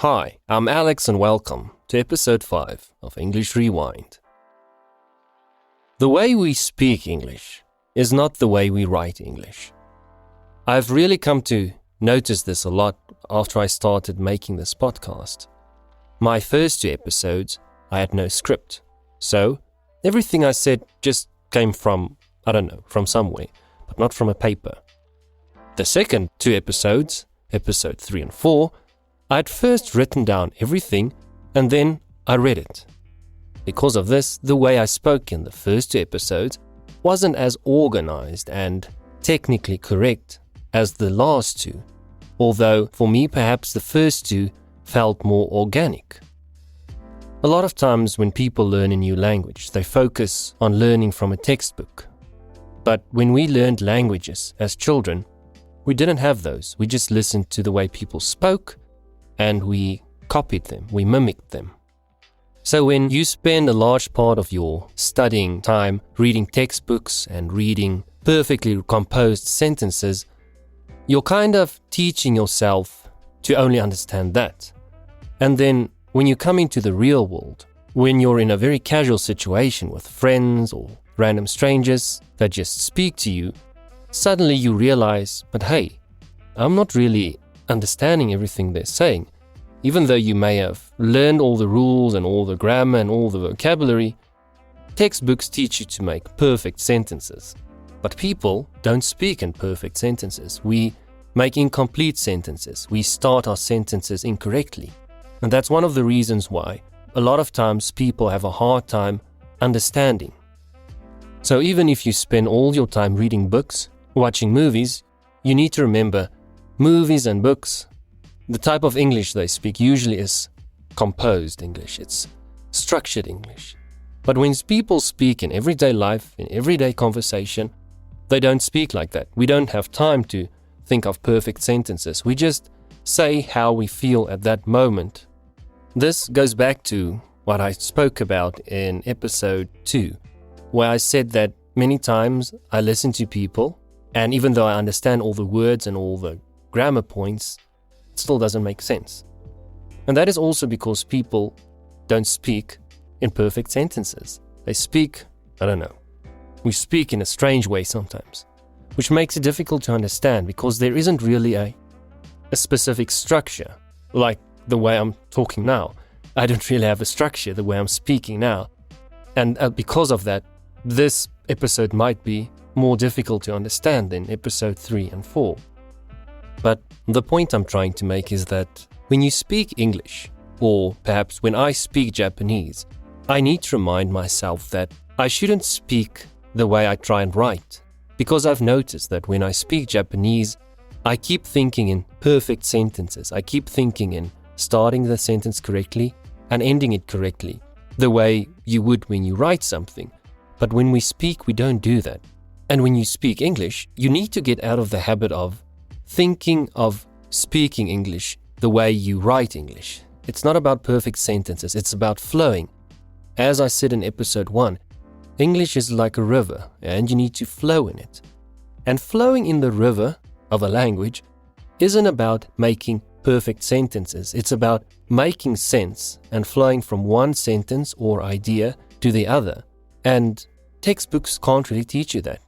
Hi, I'm Alex and welcome to episode 5 of English Rewind. The way we speak English is not the way we write English. I've really come to notice this a lot after I started making this podcast. My first 2 episodes, I had no script. So, everything I said just came from somewhere, but not from a paper. The second 2 episodes, episode 3 and 4, I'd first written down everything and then I read it. Because of this, the way I spoke in the first 2 episodes wasn't as organized and technically correct as the last 2, although for me perhaps the first 2 felt more organic. A lot of times when people learn a new language, they focus on learning from a textbook. But when we learned languages as children, we didn't have those. We just listened to the way people spoke and we copied them, we mimicked them. So when you spend a large part of your studying time reading textbooks and reading perfectly composed sentences, you're kind of teaching yourself to only understand that. And then when you come into the real world, when you're in a very casual situation with friends or random strangers that just speak to you, suddenly you realize, but hey, I'm not really understanding everything they're saying. Even though you may have learned all the rules and all the grammar and all the vocabulary, textbooks teach you to make perfect sentences. But people don't speak in perfect sentences. We make incomplete sentences. We start our sentences incorrectly. And that's one of the reasons why a lot of times people have a hard time understanding. So even if you spend all your time reading books, watching movies, you need to remember movies and books, the type of English they speak usually is composed English. It's structured English. But when people speak in everyday life, in everyday conversation, they don't speak like that. We don't have time to think of perfect sentences. We just say how we feel at that moment. This goes back to what I spoke about in episode 2, where I said that many times I listen to people, and even though I understand all the words and all the grammar points, it still doesn't make sense. And that is also because people don't speak in perfect sentences. They speak, we speak in a strange way sometimes, which makes it difficult to understand because there isn't really a specific structure, like the way I'm talking now. I don't really have a structure the way I'm speaking now. And because of that, this episode might be more difficult to understand than episode 3 and 4. But the point I'm trying to make is that when you speak English, or perhaps when I speak Japanese, I need to remind myself that I shouldn't speak the way I try and write. Because I've noticed that when I speak Japanese, I keep thinking in perfect sentences. I keep thinking in starting the sentence correctly and ending it correctly, the way you would when you write something. But when we speak, we don't do that. And when you speak English, you need to get out of the habit of thinking of speaking English the way you write English. It's not about perfect sentences, it's about flowing. As I said in episode 1, English is like a river and you need to flow in it. And flowing in the river of a language isn't about making perfect sentences, it's about making sense and flowing from one sentence or idea to the other. And textbooks can't really teach you that.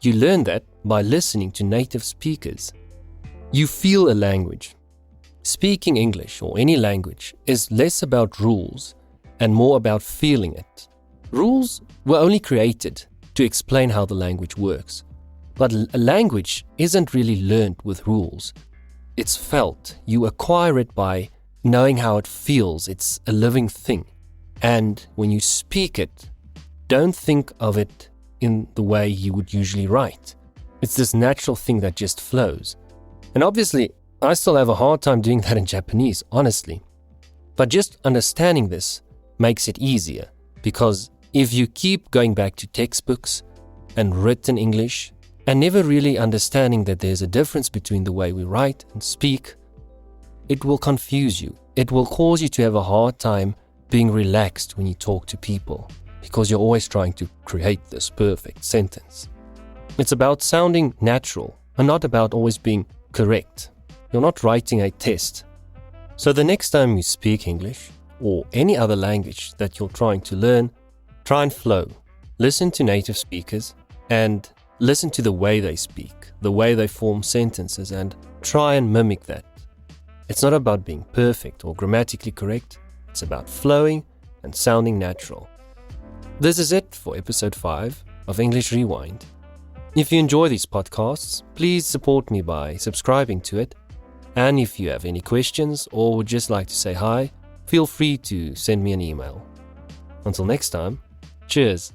You learn that by listening to native speakers. You feel a language. Speaking English or any language is less about rules and more about feeling it. Rules were only created to explain how the language works. But a language isn't really learned with rules. It's felt. You acquire it by knowing how it feels. It's a living thing. And when you speak it, don't think of it in the way you would usually write. It's this natural thing that just flows. And obviously, I still have a hard time doing that in Japanese, honestly. But just understanding this makes it easier, because if you keep going back to textbooks and written English and never really understanding that there's a difference between the way we write and speak, it will confuse you. It will cause you to have a hard time being relaxed when you talk to people, because you're always trying to create this perfect sentence. It's about sounding natural and not about always being correct. You're not writing a test. So the next time you speak English, or any other language that you're trying to learn, try and flow. Listen to native speakers and listen to the way they speak, the way they form sentences, and try and mimic that. It's not about being perfect or grammatically correct. It's about flowing and sounding natural. This is it for episode 5 of English Rewind. If you enjoy these podcasts, please support me by subscribing to it. And if you have any questions or would just like to say hi, feel free to send me an email. Until next time, cheers.